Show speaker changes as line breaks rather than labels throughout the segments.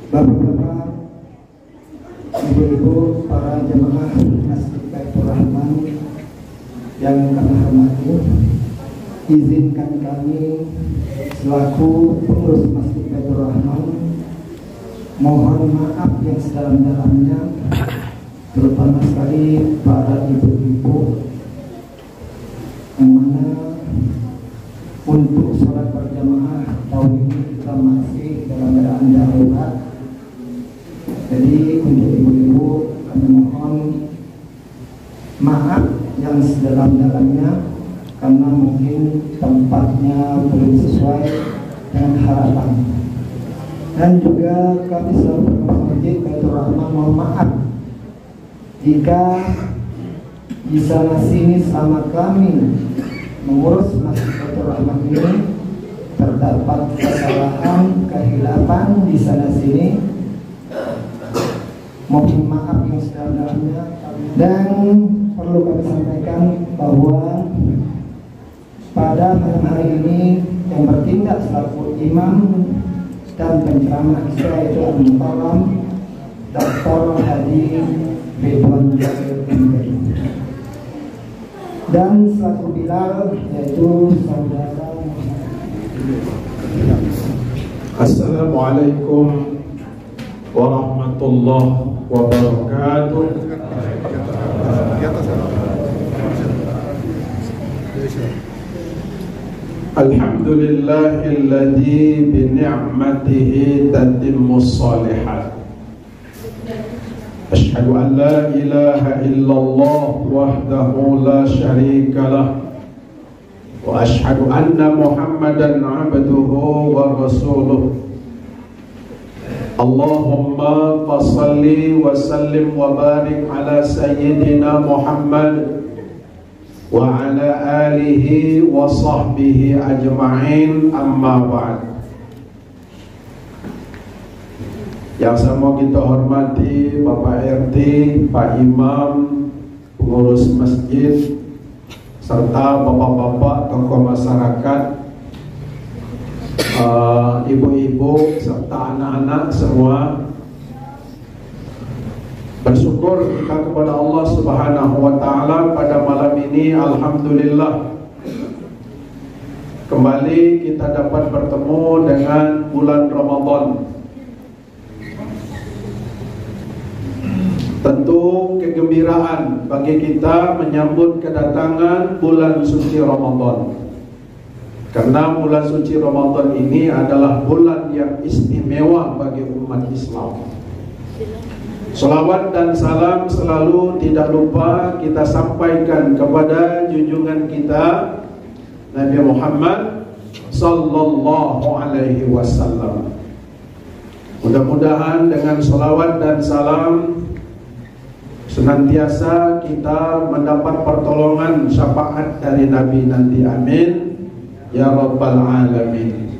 Bapak-bapak, ibu-ibu, para jemaah Masjid Baitur Rahman yang kami hormati, izinkan kami selaku pengurus Masjid Baitur Rahman mohon maaf yang sedalam-dalamnya, terutama sekali para ibu-ibu yang mana untuk sholat berjamaah tahun ini kita masih dalam keadaan darurat. Jadi untuk ibu-ibu kami mohon maaf yang sedalam-dalamnya karena mungkin tempatnya belum sesuai dengan harapan. Dan juga kami selaku Masjid Baitur Rahman mohon maaf jika di sana sini sama kami mengurus Masjid Baitur Rahman ini terdapat kesalahan, kehilapan di sana sini. Mohon maaf yang sedalam-dalamnya. Dan perlu kami sampaikan bahwa pada malam hari ini yang bertindak selaku imam dan penceramah kita yaitu Al-Mukarram Dr. Hadi Ridwan Jamil MPI, dan selaku Bilal yaitu saudara.
Assalamualaikum warahmatullahi wabarakatuh. Alhamdulillahilladzi bi ni'matihi tatimmus shalihat. Asyhadu an la ilaha illallah wahdahu la syarika lah. Wa asyhadu anna Muhammadan abduhu wa rasuluh. Allahumma fassalli wa sallim wa barik ala sayyidina Muhammad wa ala alihi wa sahbihi ajma'in, amma ba'd. Yang sama kita hormati Bapak RT, Pak Imam, pengurus masjid, serta bapak-bapak tokoh masyarakat, ibu-ibu serta anak-anak semua. Bersyukur kita kepada Allah Subhanahu wa taala pada malam ini, alhamdulillah kembali kita dapat bertemu dengan bulan Ramadan. Tentu kegembiraan bagi kita menyambut kedatangan bulan suci Ramadan, karena bulan suci Ramadan ini adalah bulan yang istimewa bagi umat Islam. Salawat dan salam selalu tidak lupa kita sampaikan kepada junjungan kita Nabi Muhammad sallallahu alaihi wasallam. Mudah-mudahan dengan salawat dan salam senantiasa kita mendapat pertolongan syafaat dari Nabi nanti, amin ya rabbal alamin.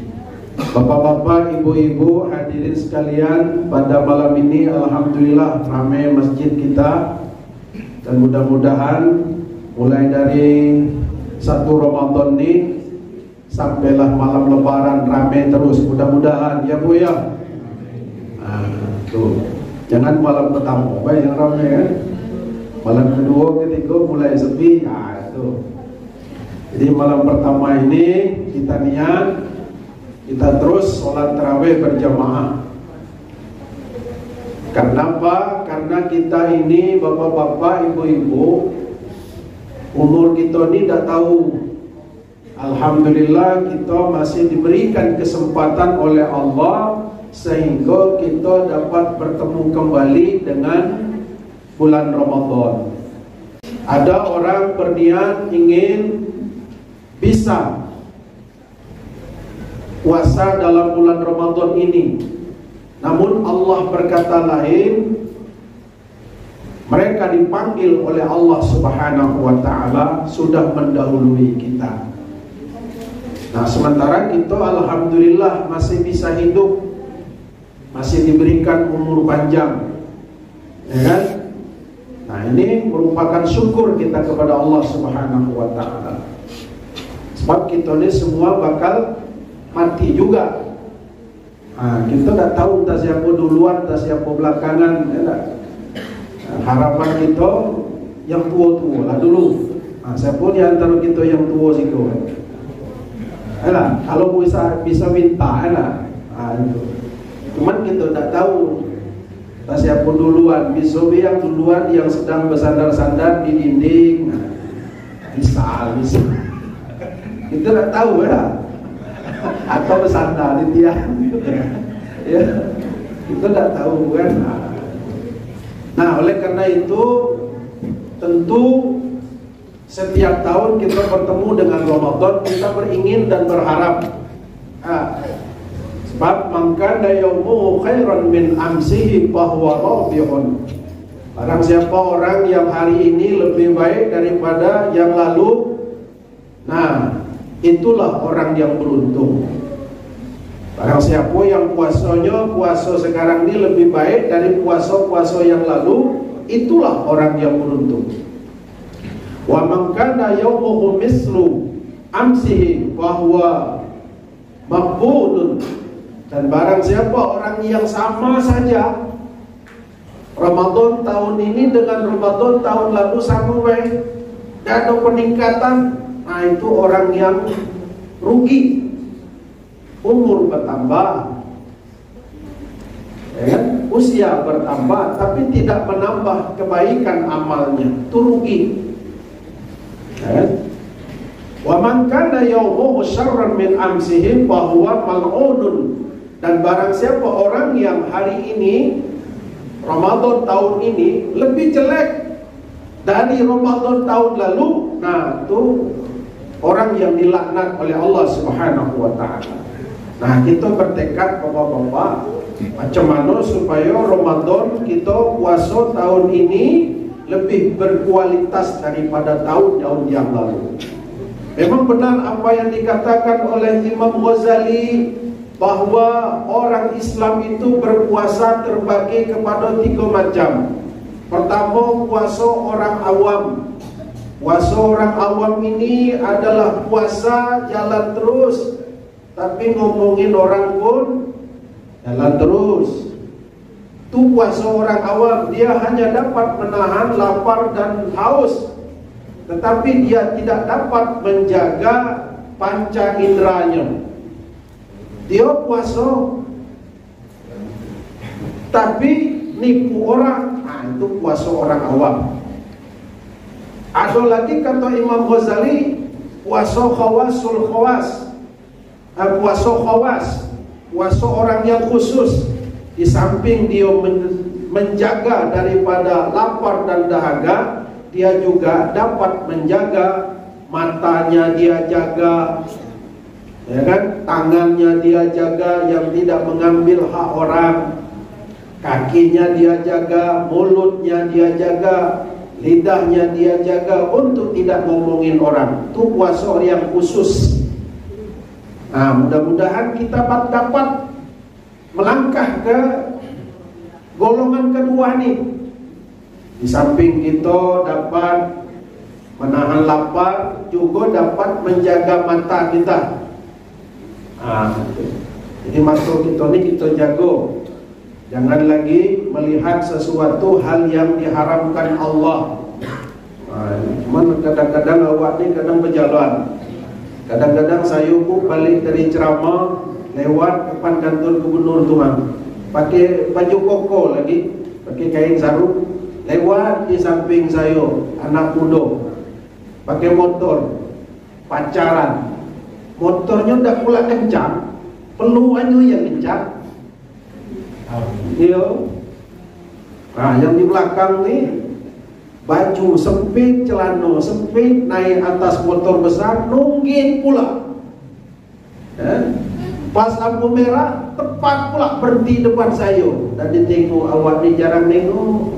Bapak-bapak, ibu-ibu, hadirin sekalian, pada malam ini alhamdulillah ramai masjid kita, dan mudah-mudahan mulai dari 1 Ramadan ini sampailah malam lebaran ramai terus, mudah-mudahan ya Bu ya. Tuh, jangan malam pertama baik yang ramai kan, malam kedua ketiga mulai sepi. Itu jadi malam pertama ini kita niat kita terus sholat tarawih berjamaah. Kenapa? Karena kita ini bapak-bapak, ibu-ibu, umur kita ini tidak tahu. Alhamdulillah kita masih diberikan kesempatan oleh Allah sehingga kita dapat bertemu kembali dengan bulan Ramadan. Ada orang berniat ingin bisa puasa dalam bulan Ramadan ini, namun Allah berkata lain. Mereka dipanggil oleh Allah Subhanahu wa taala sudah mendahului kita. Nah, sementara kita alhamdulillah masih bisa hidup, masih diberikan umur panjang, ya kan? Nah, ini merupakan syukur kita kepada Allah Subhanahu wa taala. Sebab kita ini semua bakal mati juga. Nah, kita tak tahu entah siapa duluan, entah siapa belakangan, ya tak? Nah, harapan kita yang tua-tua lah dulu. Nah, siapa di antara kita yang tua situ? Alah, kalau bisa minta, alah. Nah, itu. Cuman kita tak tahu entah siapa duluan. Bisa yang duluan yang sedang bersandar-sandar di dinding. Nah, bisa. Kita tak tahu ya. Atau bersandar di tiang. Ya, kita tak tahu kan. Nah, oleh karena itu tentu setiap tahun kita bertemu dengan Ramadan, kita beringin dan berharap. Sebab maka yawmuhu khairan min amsihi fahuwa rabihun. Barang siapa orang yang hari ini lebih baik daripada yang lalu, nah itulah orang yang beruntung. Barang siapa yang puasa sekarang ini lebih baik dari puasa yang lalu, itulah orang yang beruntung. Wa man kana yawmuhu mislu amsihi fahuwa maqbudun. Dan barang siapa orang yang sama saja Ramadan tahun ini dengan Ramadan tahun lalu sama baik, tidak ada peningkatan, nah itu orang yang rugi. Umur bertambah, ya kan? Usia bertambah, tapi tidak menambah kebaikan amalnya, itu rugi. Ya kan? Wa man kana yawmuhu syarran min amsihi fa huwa mal'unun. Dan barang siapa orang yang hari ini Ramadan tahun ini lebih jelek dari Ramadan tahun lalu, nah itu orang yang dilaknat oleh Allah Subhanahu wa taala. Nah, kita bertekad bapak-bapak, macam mana supaya Ramadan kita puasa tahun ini lebih berkualitas daripada tahun-tahun yang lalu. Memang benar apa yang dikatakan oleh Imam Ghazali, bahwa orang Islam itu berpuasa terbagi kepada 3 macam. Pertama, puasa orang awam. Puasa orang awam ini adalah puasa jalan terus, tapi ngomongin orang pun jalan terus. Itu puasa orang awam. Dia hanya dapat menahan lapar dan haus, tetapi dia tidak dapat menjaga panca inderanya. Dia puasa tapi nipu orang, nah itu puasa orang awam. Ada lagi kata Imam Ghazali, puasa khawasul khawas, puasa orang yang khusus. Di samping dia menjaga daripada lapar dan dahaga, dia juga dapat menjaga matanya, dia jaga, ya kan, tangannya dia jaga yang tidak mengambil hak orang, kakinya dia jaga, mulutnya dia jaga, lidahnya dia jaga untuk tidak ngomongin orang. Itu puasa yang khusus. Nah, mudah-mudahan kita dapat melangkah ke golongan kedua nih. Di samping kita dapat menahan lapar, juga dapat menjaga mata kita. Nah, jadi mata kita ini kita jaga. Jangan lagi melihat sesuatu hal yang diharamkan Allah. Nah, cuman kadang-kadang awak ni kadang berjalan. Kadang-kadang saya pun balik dari ceramah lewat depan kantor gubernur tu pakai baju koko lagi, pakai kain sarung, lewat di samping saya anak muda pakai motor pacaran, motornya dah pula kencang, peluannya yang kencang. Iya. Nah, yang di belakang ni baju sempit, celana sempit, naik atas motor besar, nungging pula. Pas lampu merah, tepat pula berhenti depan saya. Dan ditengok, awak ni jarang nengok.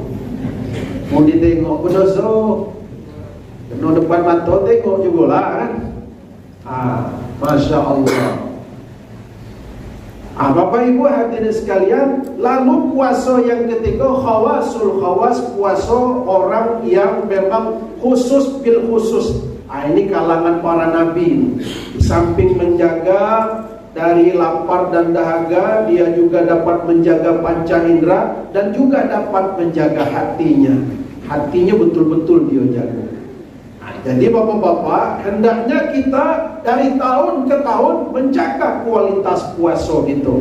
Mau ditengok berdosa, kena depan mata tengok jugalah kan. Masya Allah. Bapak Ibu hadirin sekalian, lalu puasa yang ketiga khawasul khawas, puasa orang yang memang khusus bil khusus. Ini kalangan para nabi. Di samping menjaga dari lapar dan dahaga, dia juga dapat menjaga panca indera dan juga dapat menjaga hatinya. Hatinya betul-betul dia jaga. Jadi bapak-bapak, hendaknya kita dari tahun ke tahun menjaga kualitas puasa itu.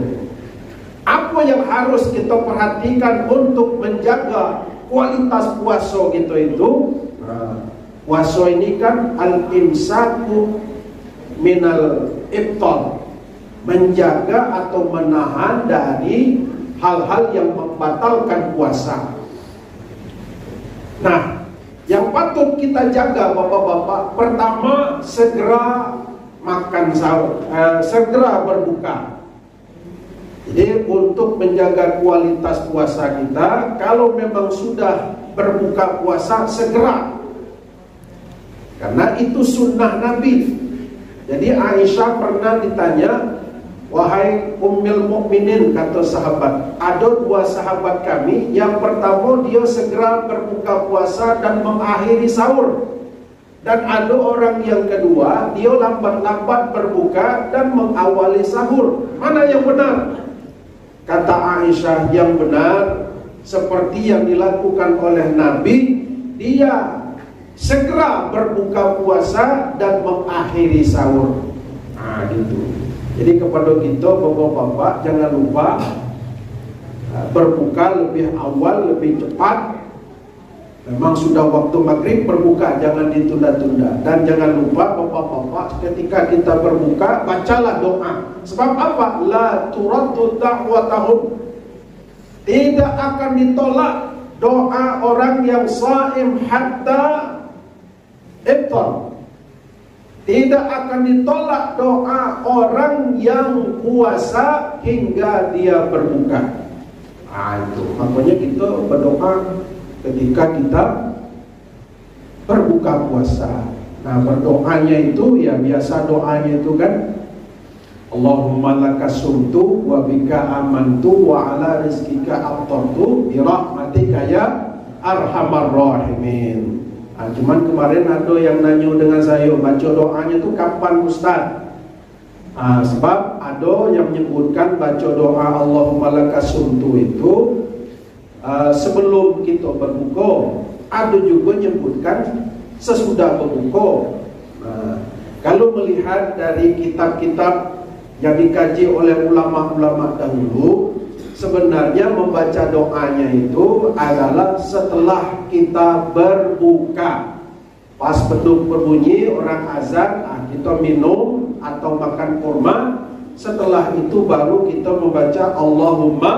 Apa yang harus kita perhatikan untuk menjaga kualitas puasa itu? Puasa ini kan al-imsaku minal ibtal, menjaga atau menahan dari hal-hal yang membatalkan puasa. Nah, yang patut kita jaga bapak-bapak, pertama segera makan sahur, segera berbuka. Jadi untuk menjaga kualitas puasa kita, kalau memang sudah berbuka puasa segera, karena itu sunnah Nabi. Jadi Aisyah pernah ditanya, wahai Ummul Mukminin, kata sahabat, ada dua sahabat kami, yang pertama dia segera berbuka puasa dan mengakhiri sahur, dan ada orang yang kedua, dia lambat-lambat berbuka dan mengawali sahur. Mana yang benar? Kata Aisyah, yang benar seperti yang dilakukan oleh Nabi, dia segera berbuka puasa dan mengakhiri sahur. Gitu. Jadi kepada kita bapak-bapak, jangan lupa berbuka lebih awal, lebih cepat. Memang sudah waktu maghrib berbuka, jangan ditunda-tunda. Dan jangan lupa bapak-bapak, ketika kita berbuka, bacalah doa. Sebab apa? La turaddu da'watahum, tidak akan ditolak doa orang yang shaim hatta iftar. Tidak akan ditolak doa orang yang puasa hingga dia berbuka. Itu makanya kita berdoa ketika kita berbuka puasa. Nah, berdoanya itu ya biasa doanya itu kan, Allahumma lakasumtu wa bika amantu wa ala rizkika aftartu bi rahmatika ya arhamar rahimin. Cuman kemarin ada yang nanya dengan saya, baca doanya itu kapan Ustaz? Sebab ada yang menyebutkan baca doa Allahumma lakasumtu itu sebelum kita berbuka. Ada juga menyebutkan sesudah berbuka. Kalau melihat dari kitab-kitab yang dikaji oleh ulama-ulama dahulu, sebenarnya membaca doanya itu adalah setelah kita berbuka. Pas beduk berbunyi, orang azan, kita minum atau makan kurma. Setelah itu baru kita membaca Allahumma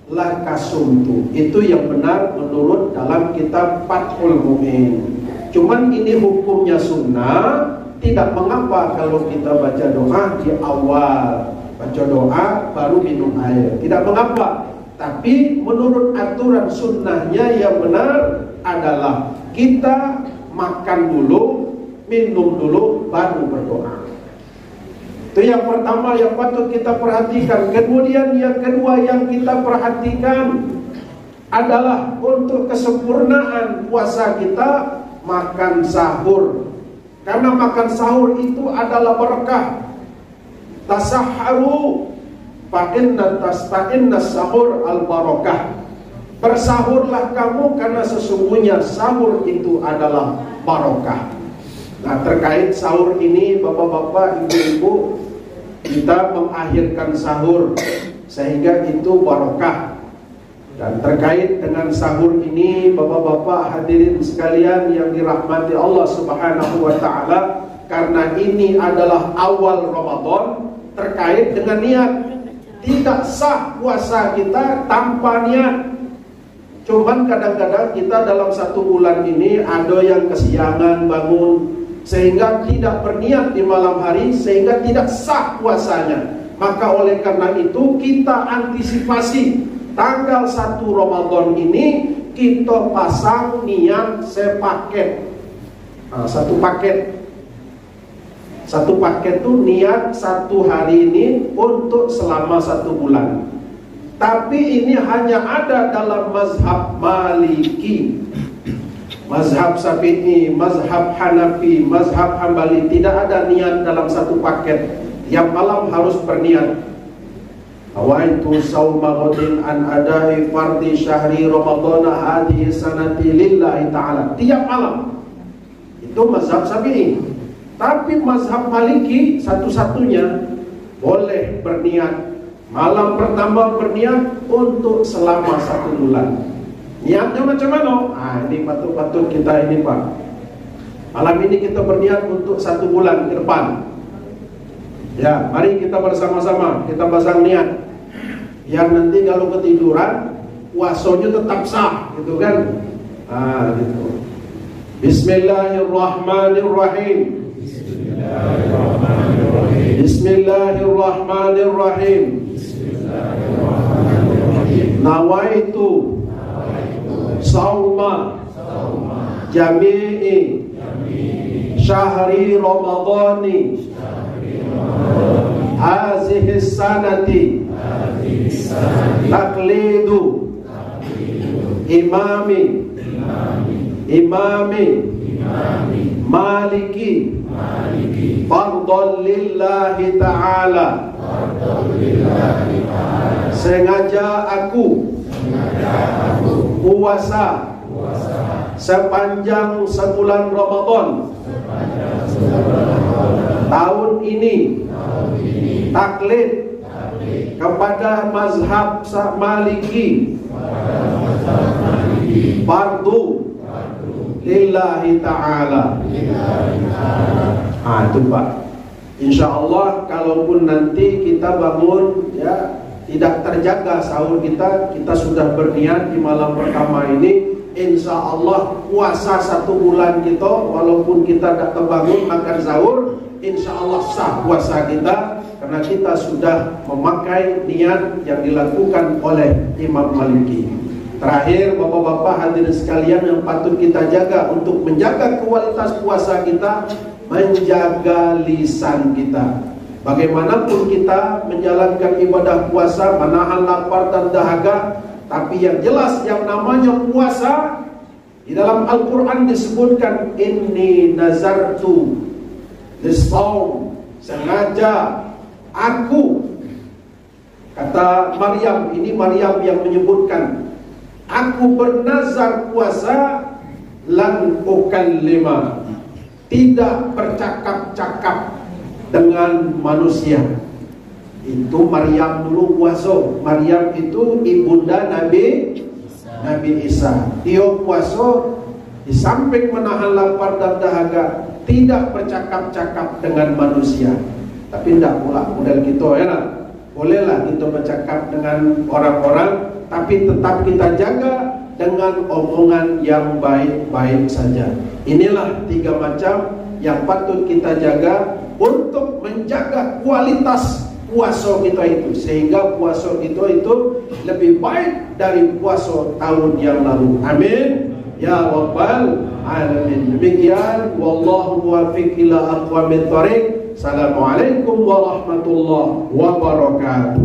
lakasumtu. Itu yang benar menurut dalam kitab Fathul Mu'in. Cuman ini hukumnya sunnah, tidak mengapa kalau kita baca doa di awal. Baca doa baru minum air, tidak mengapa. Tapi menurut aturan sunnahnya yang benar adalah kita makan dulu, minum dulu, baru berdoa. Itu yang pertama yang patut kita perhatikan. Kemudian yang kedua yang kita perhatikan adalah untuk kesempurnaan puasa kita, makan sahur. Karena makan sahur itu adalah berkah. Tasahharu fa inna sahur al barakah. Bersahurlah kamu karena sesungguhnya sahur itu adalah barakah. Nah, terkait sahur ini bapak-bapak, ibu-ibu, kita mengakhirkan sahur sehingga itu barakah. Dan terkait dengan sahur ini bapak-bapak hadirin sekalian yang dirahmati Allah Subhanahu wa taala, karena ini adalah awal Ramadan. Terkait dengan niat, tidak sah puasa kita tanpa niat. Cuman kadang-kadang kita dalam satu bulan ini ada yang kesiangan bangun, sehingga tidak berniat di malam hari, sehingga tidak sah puasanya. Maka oleh karena itu kita antisipasi tanggal 1 Ramadan ini, kita pasang niat sepaket, satu paket. Satu paket tuh niat satu hari ini untuk selama 1 bulan. Tapi ini hanya ada dalam mazhab Maliki, mazhab Syafi'i, mazhab Hanafi, mazhab Hambali. Tidak ada niat dalam satu paket. Tiap malam harus berniat. Awaitu sawma ghadin an adai fardhi syahri ramadhana hadhihi sanati lillahi ta'ala. Tiap malam. Itu mazhab Syafi'i. Tapi mazhab Maliki satu-satunya boleh berniat. Malam pertama berniat untuk selama 1 bulan. Niatnya macam mana? Ini patut-patut kita ini Pak. Malam ini kita berniat untuk 1 bulan ke depan. Ya, mari kita bersama-sama kita pasang niat. Yang nanti kalau ketiduran, puasanya tetap sah, gitu kan? Gitu. Bismillahirrahmanirrahim. Bismillahirrahmanirrahim. Nawaitu Sawma Jami'i Syahri Ramadhani Hazihi sanati Taqlidu Imami Maliki Fardhan lillahi ta'ala. Sengaja aku puasa sepanjang sebulan Ramadan tahun ini, taklid kepada mazhab Maliki, fardu lillahi ta'ala. Itu Pak. InsyaAllah kalaupun nanti kita bangun ya tidak terjaga sahur kita sudah berniat di malam pertama ini, InsyaAllah puasa 1 bulan kita, walaupun kita tidak terbangun makan sahur, InsyaAllah sah puasa kita, karena kita sudah memakai niat yang dilakukan oleh Imam Maliki. Terakhir, bapak-bapak hadirin sekalian, yang patut kita jaga untuk menjaga kualitas puasa kita, menjaga lisan kita. Bagaimanapun kita menjalankan ibadah puasa, menahan lapar dan dahaga, tapi yang jelas yang namanya puasa, di dalam Al-Quran disebutkan, inni nazartu lis-shaum, sengaja aku, kata Maryam, ini Maryam yang menyebutkan, aku bernazar puasa, lan ukallima, tidak bercakap-cakap dengan manusia. Itu Maryam dulu puasa. Maryam itu ibunda Nabi Isa. Dia puasa di samping menahan lapar dan dahaga, tidak bercakap-cakap dengan manusia. Tapi tidak pula model kita ya nak. Bolehlah kita bercakap dengan orang-orang, tapi tetap kita jaga dengan omongan yang baik-baik saja. Inilah 3 macam yang patut kita jaga untuk menjaga kualitas puasa kita itu, sehingga puasa kita itu lebih baik dari puasa tahun yang lalu. Amin ya rabbal alamin. Demikian, wallahu muwaffiq ila aqwamit thoriq. Assalamualaikum warahmatullahi wabarakatuh.